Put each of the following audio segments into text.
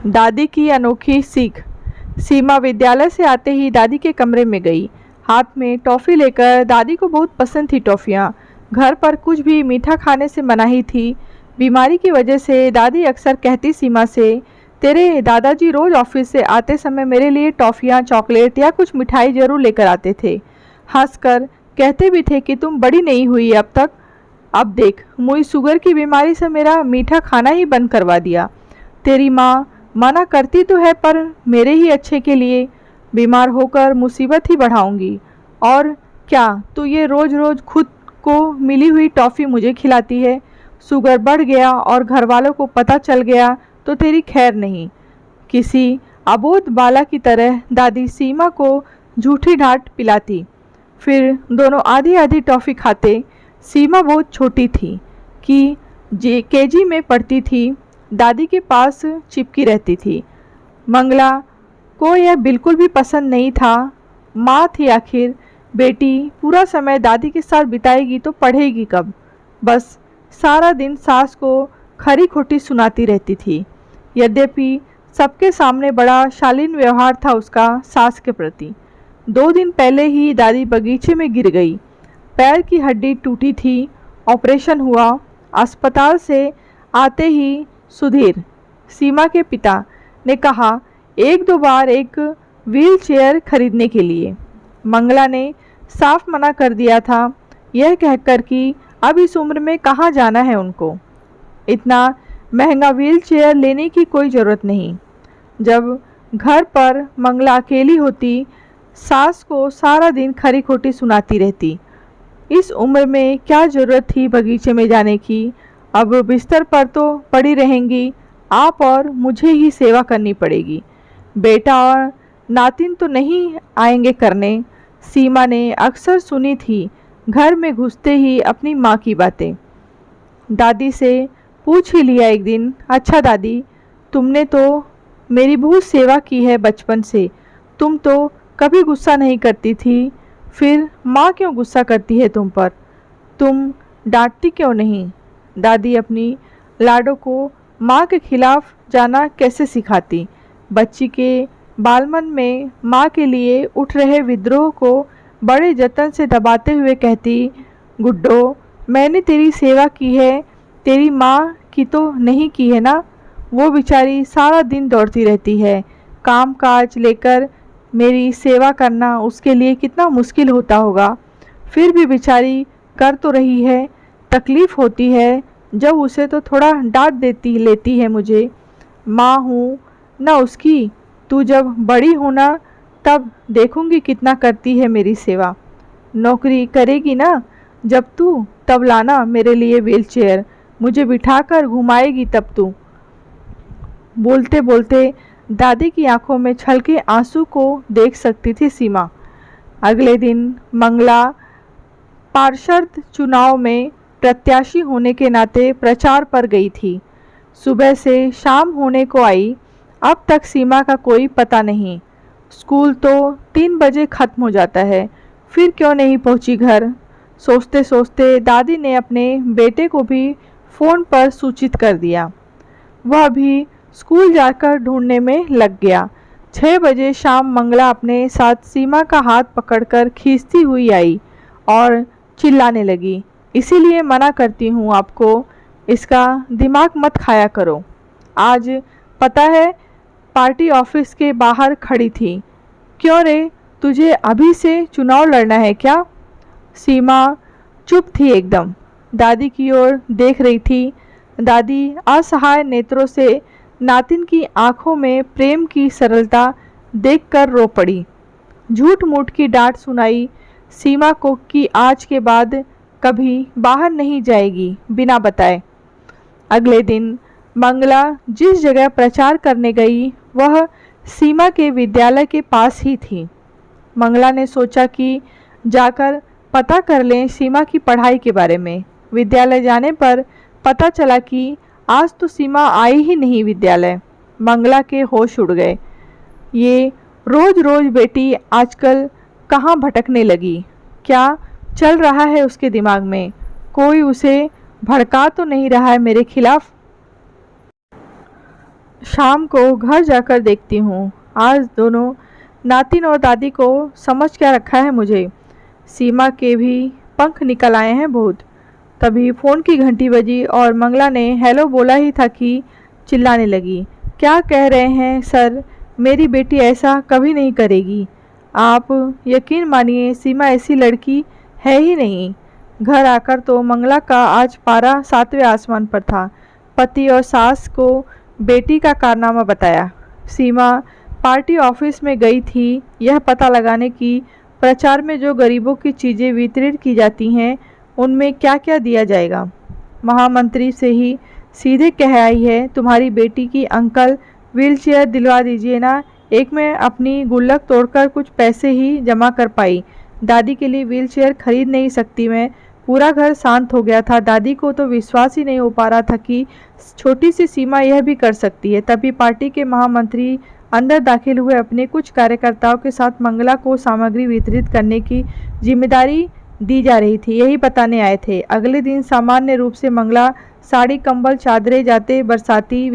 दादी की अनोखी सीख। सीमा विद्यालय से आते ही दादी के कमरे में गई, हाथ में टॉफ़ी लेकर। दादी को बहुत पसंद थी टॉफ़ियाँ। घर पर कुछ भी मीठा खाने से मनाही थी। बीमारी की वजह से दादी अक्सर कहती सीमा से, तेरे दादाजी रोज़ ऑफिस से आते समय मेरे लिए टॉफ़ियाँ, चॉकलेट या कुछ मिठाई ज़रूर लेकर आते थे। हंसकर कहते भी थे कि तुम बड़ी नहीं हुई अब तक। अब देख, मुझे शुगर की बीमारी से मेरा मीठा खाना ही बंद करवा दिया। तेरी माँ मना करती तो है पर मेरे ही अच्छे के लिए। बीमार होकर मुसीबत ही बढ़ाऊंगी। और क्या तू ये रोज़ रोज़ खुद को मिली हुई टॉफ़ी मुझे खिलाती है? शुगर बढ़ गया और घर वालों को पता चल गया तो तेरी खैर नहीं। किसी अबोध बाला की तरह दादी सीमा को झूठी डांट पिलाती। फिर दोनों आधी आधी टॉफ़ी खाते। सीमा बहुत छोटी थी कि केजी में पढ़ती थी, दादी के पास चिपकी रहती थी। मंगला को यह बिल्कुल भी पसंद नहीं था। माँ थी आखिर, बेटी पूरा समय दादी के साथ बिताएगी तो पढ़ेगी कब? बस सारा दिन सास को खरी खोटी सुनाती रहती थी। यद्यपि सबके सामने बड़ा शालीन व्यवहार था उसका सास के प्रति। 2 दिन पहले ही दादी बगीचे में गिर गई। पैर की हड्डी टूटी थी, ऑपरेशन हुआ। अस्पताल से आते ही सुधीर, सीमा के पिता, ने कहा 1-2 बार एक व्हील चेयर खरीदने के लिए। मंगला ने साफ मना कर दिया था, यह कहकर कि अब इस उम्र में कहाँ जाना है उनको। इतना महंगा व्हील चेयर लेने की कोई ज़रूरत नहीं। जब घर पर मंगला अकेली होती, सास को सारा दिन खरी खोटी सुनाती रहती। इस उम्र में क्या ज़रूरत थी बगीचे में जाने की? अब बिस्तर पर तो पड़ी रहेंगी, आप और मुझे ही सेवा करनी पड़ेगी। बेटा और नातिन तो नहीं आएंगे करने। सीमा ने अक्सर सुनी थी घर में घुसते ही अपनी माँ की बातें। दादी से पूछ ही लिया एक दिन, अच्छा दादी, तुमने तो मेरी बहुत सेवा की है बचपन से, तुम तो कभी गुस्सा नहीं करती थी, फिर माँ क्यों गुस्सा करती है तुम पर? तुम डांटती क्यों नहीं? दादी अपनी लाडो को माँ के खिलाफ जाना कैसे सिखाती? बच्ची के बालमन में माँ के लिए उठ रहे विद्रोह को बड़े जतन से दबाते हुए कहती, गुड्डो, मैंने तेरी सेवा की है, तेरी माँ की तो नहीं की है ना? वो बेचारी सारा दिन दौड़ती रहती है, काम काज लेकर मेरी सेवा करना उसके लिए कितना मुश्किल होता होगा। फिर भी बेचारी कर तो रही है। तकलीफ़ होती है जब उसे तो थोड़ा डांट देती लेती है मुझे। माँ हूँ ना उसकी, तू जब बड़ी होना तब देखूँगी कितना करती है मेरी सेवा। नौकरी करेगी ना जब तू, तब लाना मेरे लिए व्हील चेयर, मुझे बिठाकर घुमाएगी तब तू। बोलते बोलते दादी की आंखों में छलके आंसू को देख सकती थी सीमा। अगले दिन मंगला पार्षद चुनाव में प्रत्याशी होने के नाते प्रचार पर गई थी। सुबह से शाम होने को आई, अब तक सीमा का कोई पता नहीं। स्कूल तो 3 बजे ख़त्म हो जाता है, फिर क्यों नहीं पहुंची घर? सोचते सोचते दादी ने अपने बेटे को भी फ़ोन पर सूचित कर दिया। वह भी स्कूल जाकर ढूंढने में लग गया। 6 बजे शाम मंगला अपने साथ सीमा का हाथ पकड़कर खींचती हुई आई और चिल्लाने लगी, इसीलिए मना करती हूँ आपको, इसका दिमाग मत खाया करो। आज पता है पार्टी ऑफिस के बाहर खड़ी थी। क्यों रे, तुझे अभी से चुनाव लड़ना है क्या? सीमा चुप थी एकदम, दादी की ओर देख रही थी। दादी असहाय नेत्रों से नातिन की आंखों में प्रेम की सरलता देखकर रो पड़ी। झूठ मूठ की डांट सुनाई सीमा को कि आज के बाद कभी बाहर नहीं जाएगी बिना बताए। अगले दिन मंगला जिस जगह प्रचार करने गई वह सीमा के विद्यालय के पास ही थी। मंगला ने सोचा कि जाकर पता कर लें सीमा की पढ़ाई के बारे में। विद्यालय जाने पर पता चला कि आज तो सीमा आई ही नहीं विद्यालय। मंगला के होश उड़ गए। ये रोज़ रोज़ बेटी आजकल कहाँ भटकने लगी? क्या चल रहा है उसके दिमाग में? कोई उसे भड़का तो नहीं रहा है मेरे खिलाफ? शाम को घर जाकर देखती हूँ। आज दोनों नातिन और दादी को समझ क्या रखा है मुझे। सीमा के भी पंख निकल आए हैं बहुत। तभी फ़ोन की घंटी बजी और मंगला ने हेलो बोला ही था कि चिल्लाने लगी। क्या कह रहे हैं सर, मेरी बेटी ऐसा कभी नहीं करेगी। आप यकीन मानिए सीमा ऐसी लड़की है ही नहीं। घर आकर तो मंगला का आज पारा 7वें आसमान पर था। पति और सास को बेटी का कारनामा बताया। सीमा पार्टी ऑफिस में गई थी यह पता लगाने की प्रचार में जो गरीबों की चीज़ें वितरित की जाती हैं उनमें क्या क्या दिया जाएगा। महामंत्री से ही सीधे कह आई है तुम्हारी बेटी की अंकल व्हीलचेयर दिलवा दीजिए ना। एक में अपनी गुल्लक तोड़कर कुछ पैसे ही जमा कर पाई। दादी के लिए व्हीलचेयर खरीद नहीं सकती मैं। पूरा घर शांत हो गया था। दादी को तो विश्वास ही नहीं हो पा रहा था कि छोटी सी सीमा यह भी कर सकती है। तभी पार्टी के महामंत्री अंदर दाखिल हुए। अपने कुछ कार्यकर्ताओं के साथ मंगला को सामग्री वितरित करने की जिम्मेदारी दी जा रही थी यही बताने आए थे। अगले दिन सामान्य रूप से मंगला साड़ी कंबल चादरें जाते बरसाती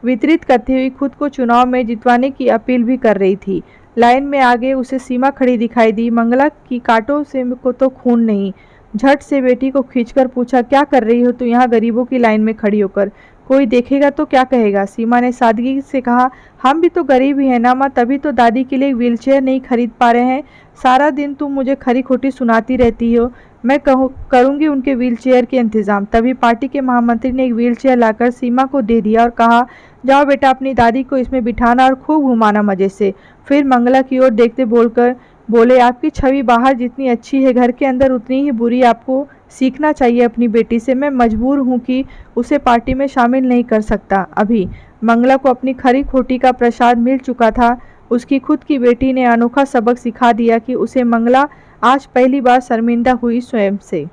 वितरित करती हुई खुद को चुनाव में जितवाने की अपील भी कर रही थी। लाइन में आगे उसे सीमा खड़ी दिखाई दी। मंगला की कांटों से को तो खून नहीं। झट से बेटी को खींचकर पूछा क्या कर रही हो तू यहाँ गरीबों की लाइन में खड़ी होकर। कोई देखेगा तो क्या कहेगा। सीमा ने सादगी से कहा हम भी तो गरीब ही हैं ना माँ, तभी तो दादी के लिए व्हीलचेयर नहीं खरीद पा रहे हैं। सारा दिन तुम मुझे खरी खोटी सुनाती रहती हो। मैं करूंगी उनके व्हीलचेयर के इंतजाम। तभी पार्टी के महामंत्री ने एक व्हीलचेयर लाकर सीमा को दे दिया और कहा जाओ बेटा अपनी दादी को इसमें बिठाना और खूब घुमाना मजे से। फिर मंगला की ओर देखते बोले आपकी छवि बाहर जितनी अच्छी है घर के अंदर उतनी ही बुरी। आपको सीखना चाहिए अपनी बेटी से। मैं मजबूर हूँ कि उसे पार्टी में शामिल नहीं कर सकता। अभी मंगला को अपनी खरी खोटी का प्रसाद मिल चुका था। उसकी खुद की बेटी ने अनोखा सबक सिखा दिया कि उसे मंगला आज पहली बार शर्मिंदा हुई स्वयं से।